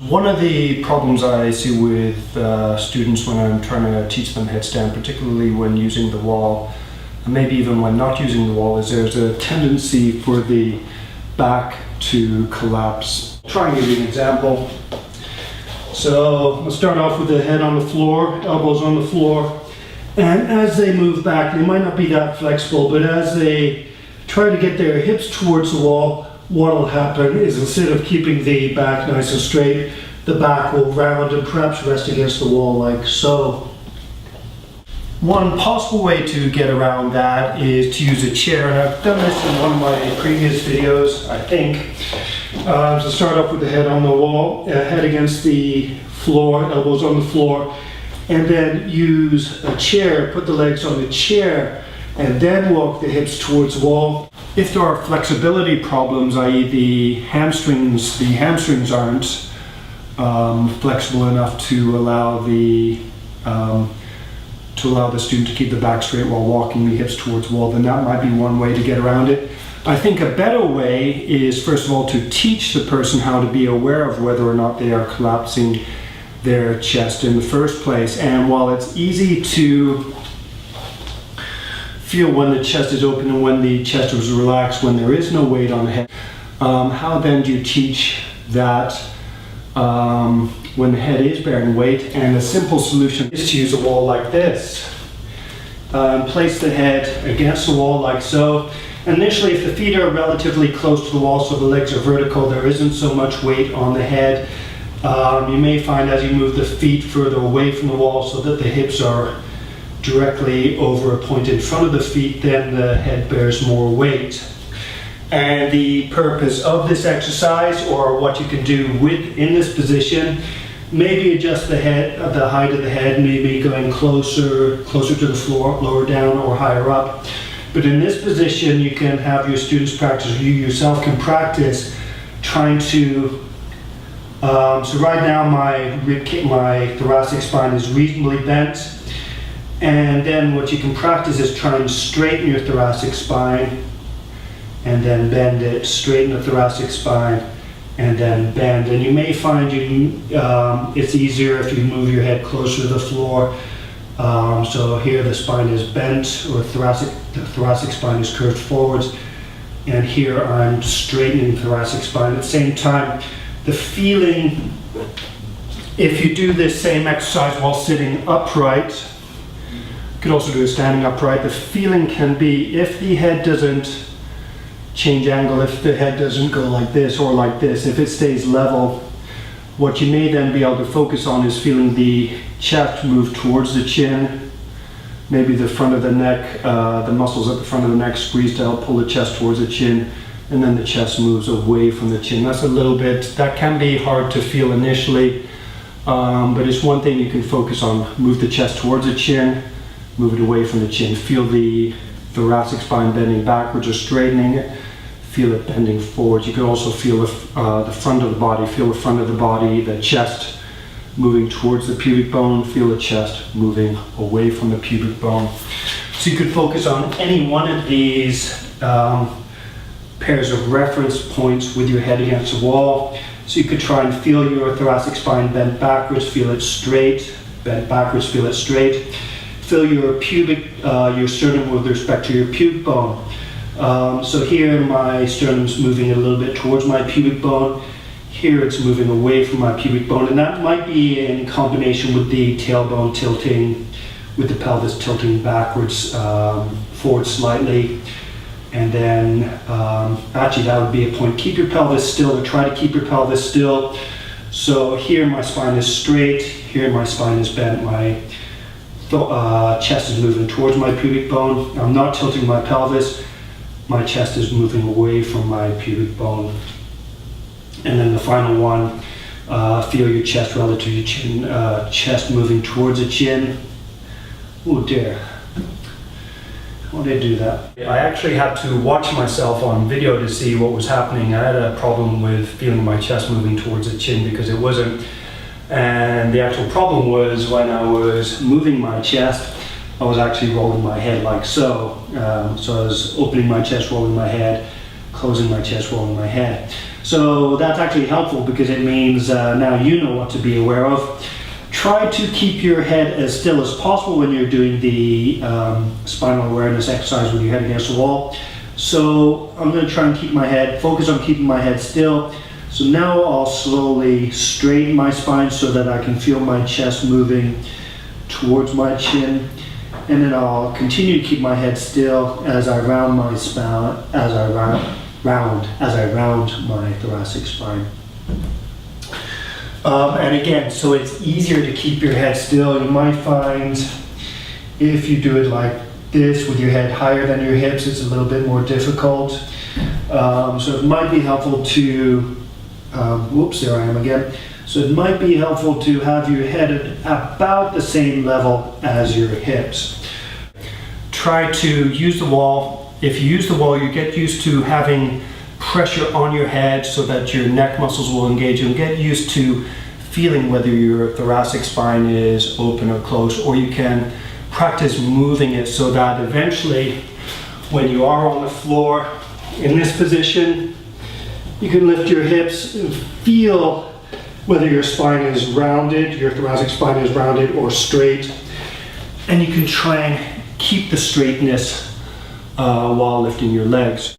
One of the problems I see with students when I'm trying to teach them headstand, particularly when using the wall, and maybe even when not using the wall, is there's a tendency for the back to collapse. I'll try and give you an example. So we'll start off with the head on the floor, elbows on the floor, and as they move back, they might not be that flexible, but as they try to get their hips towards the wall, what will happen is instead of keeping the back nice and straight, the back will round and perhaps rest against the wall like so. One possible way to get around that is to use a chair, and I've done this in one of my previous videos, I think. So start off with the head on the wall, head against the floor, elbows on the floor, and then use a chair, put the legs on the chair, and then walk the hips towards the wall. If there are flexibility problems, i.e. the hamstrings aren't flexible enough to allow the student to keep the back straight while walking the hips towards the wall, then that might be one way to get around it. I think a better way is, first of all, to teach the person how to be aware of whether or not they are collapsing their chest in the first place. And while it's easy to feel when the chest is open and when the chest is relaxed, when there is no weight on the head, how then do you teach that when the head is bearing weight? And a simple solution is to use a wall like this. Place the head against the wall like so. Initially, if the feet are relatively close to the wall, so the legs are vertical, there isn't so much weight on the head. You may find as you move the feet further away from the wall so that the hips are directly over a point in front of the feet, then the head bears more weight. And the purpose of this exercise, or what you can do in this position, maybe adjust the head, the height of the head, maybe going closer to the floor, lower down or higher up. But in this position, you can have your students practice, or you yourself can practice trying to. So right now my thoracic spine is reasonably bent. And then what you can practice is try and straighten your thoracic spine and then bend it, straighten the thoracic spine and then bend. And you may find it's easier if you move your head closer to the floor. So here the spine is bent, or the thoracic spine is curved forwards, and here I'm straightening the thoracic spine. At the same time, the feeling, if you do this same exercise while sitting upright, you could also do it standing upright, the feeling can be, if the head doesn't change angle, if the head doesn't go like this or like this, if it stays level, what you may then be able to focus on is feeling the chest move towards the chin, maybe the front of the neck, the muscles at the front of the neck squeeze to help pull the chest towards the chin, and then the chest moves away from the chin. That's a little bit, that can be hard to feel initially, but it's one thing you can focus on. Move the chest towards the chin, move it away from the chin. Feel the thoracic spine bending backwards or straightening it. Feel it bending forwards. You can also feel the front of the body. Feel the front of the body, the chest moving towards the pubic bone. Feel the chest moving away from the pubic bone. So you could focus on any one of these pairs of reference points with your head against the wall. So you could try and feel your thoracic spine bent backwards, feel it straight, bent backwards, feel it straight. Feel your sternum with respect to your pubic bone. So here my sternum's moving a little bit towards my pubic bone. Here it's moving away from my pubic bone, and that might be in combination with the tailbone tilting, with the pelvis tilting backwards, forward slightly. And then, actually that would be a point. Keep your pelvis still, or try to keep your pelvis still. So here my spine is straight, here my spine is bent, my chest is moving towards my pubic bone. I'm not tilting my pelvis. My chest is moving away from my pubic bone. And then the final one, feel your chest relative to your chin, chest moving towards the chin. Oh dear. How did I do that? I actually had to watch myself on video to see what was happening. I had a problem with feeling my chest moving towards the chin because it wasn't. And the actual problem was when I was moving my chest, I was actually rolling my head like so. So I was opening my chest, rolling my head, closing my chest, rolling my head. So that's actually helpful because it means now you know what to be aware of. Try to keep your head as still as possible when you're doing the spinal awareness exercise with your head against the wall. So I'm going to try and keep my head, focus on keeping my head still. So now I'll slowly straighten my spine so that I can feel my chest moving towards my chin. And then I'll continue to keep my head still as I round my spine, as I round my thoracic spine. And again, so it's easier to keep your head still. You might find if you do it like this with your head higher than your hips, it's a little bit more difficult. So it might be helpful to, whoops, there I am again. So it might be helpful to have your head at about the same level as your hips. Try to use the wall. If you use the wall, you get used to having pressure on your head so that your neck muscles will engage, and get used to feeling whether your thoracic spine is open or closed, or you can practice moving it so that eventually when you are on the floor in this position, you can lift your hips and feel whether your spine is rounded, your thoracic spine is rounded or straight, and you can try and keep the straightness while lifting your legs.